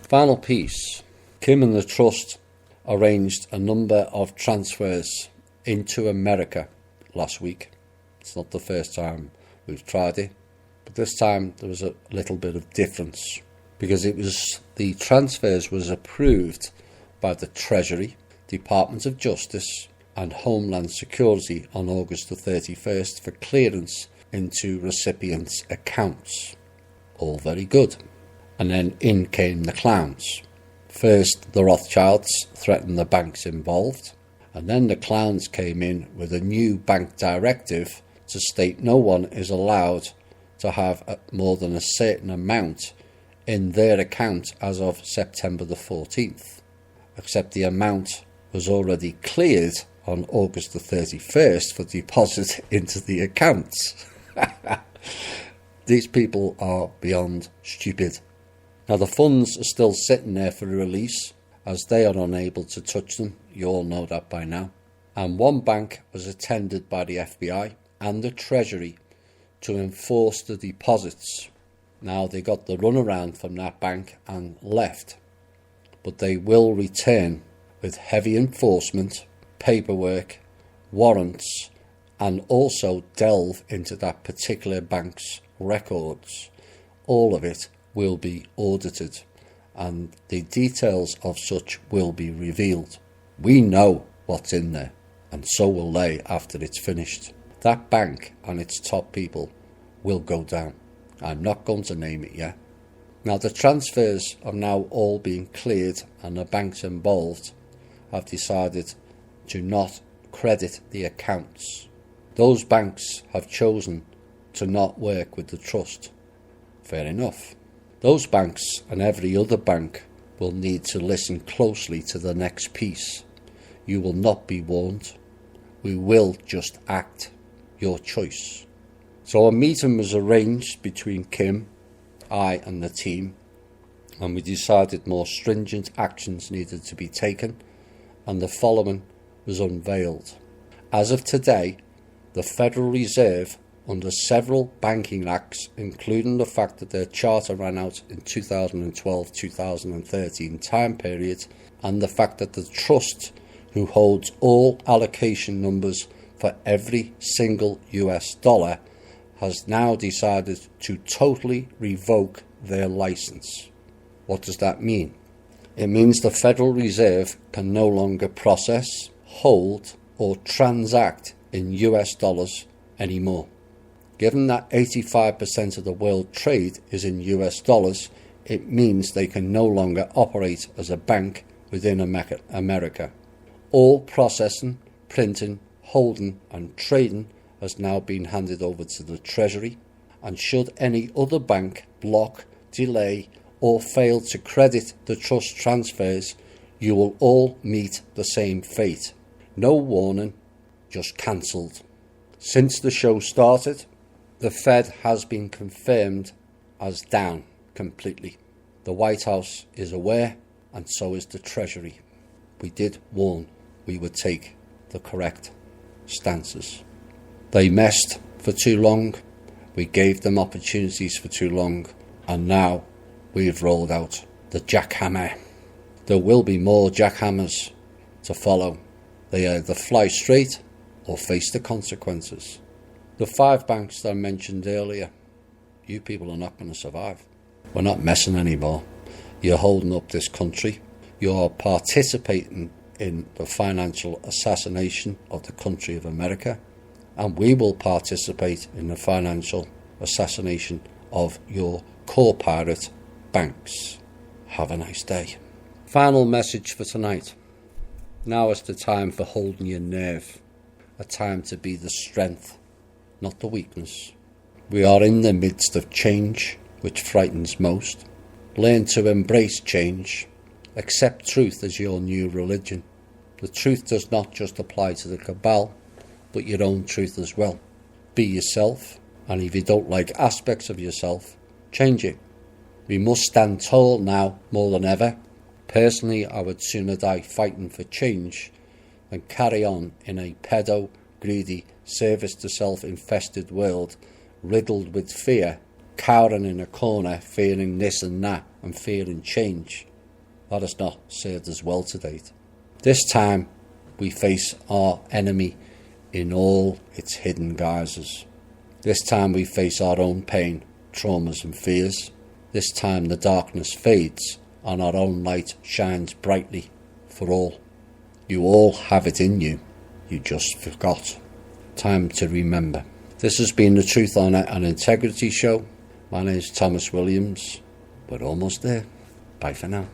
Final piece. Kim and the Trust arranged a number of transfers into America last week. It's not the first time we've tried it, but this time there was a little bit of difference because the transfers was approved by the Treasury, Department of Justice and Homeland Security on August the 31st for clearance into recipients' accounts. All very good. And then in came the clowns. First, the Rothschilds threatened the banks involved, and then the clowns came in with a new bank directive to state no one is allowed to have more than a certain amount in their account as of September the 14th, except the amount was already cleared on August the 31st for deposit into the accounts. These people are beyond stupid. Now the funds are still sitting there for release as they are unable to touch them. You all know that by now. And one bank was attended by the FBI and the Treasury to enforce the deposits. Now they got the runaround from that bank and left, but they will return with heavy enforcement, paperwork, warrants, and also delve into that particular bank's records. All of it will be audited and the details of such will be revealed. We know what's in there, and so will they after it's finished. That bank and its top people will go down. I'm not going to name it yet. Now the transfers have now all been cleared and the banks involved have decided to not credit the accounts. Those banks have chosen to not work with the trust. Fair enough. Those banks and every other bank will need to listen closely to the next piece. You will not be warned. We will just act. Your choice. So a meeting was arranged between Kim, I and the team, and we decided more stringent actions needed to be taken, and the following was unveiled. As of today, the Federal Reserve, under several banking acts, including the fact that their charter ran out in 2012-2013 time period, and the fact that the trust, who holds all allocation numbers for every single US dollar, has now decided to totally revoke their license. What does that mean? It means the Federal Reserve can no longer process, hold, or transact in US dollars anymore. Given that 85% of the world trade is in US dollars, it means they can no longer operate as a bank within America. All processing, printing, holding and trading has now been handed over to the Treasury, and should any other bank block, delay or fail to credit the trust transfers, you will all meet the same fate. No warning, just cancelled. Since the show started, the Fed has been confirmed as down completely. The White House is aware, and so is the Treasury. We did warn we would take the correct stances. They messed for too long, we gave them opportunities for too long, and now we've rolled out the jackhammer. There will be more jackhammers to follow. They either fly straight or face the consequences. The 5 banks that I mentioned earlier, you people are not going to survive. We're not messing anymore. You're holding up this country. You're participating in the financial assassination of the country of America, and we will participate in the financial assassination of your core pirate banks. Have a nice day. Final message for tonight. Now is the time for holding your nerve. A time to be the strength, not the weakness. We are in the midst of change, which frightens most. Learn to embrace change. Accept truth as your new religion. The truth does not just apply to the cabal, but your own truth as well. Be yourself, and if you don't like aspects of yourself, change it. We must stand tall now more than ever. Personally, I would sooner die fighting for change than carry on in a pedo, greedy, service-to-self infested world, riddled with fear, cowering in a corner, fearing this and that, and fearing change. That has not served us well to date. This time we face our enemy in all its hidden guises. This time we face our own pain, traumas and fears. This time the darkness fades and our own light shines brightly for all. You all have it in you. You just forgot. Time to remember. This has been the Truth, Honour and Integrity Show. My name is Thomas Williams. We're almost there. Bye for now.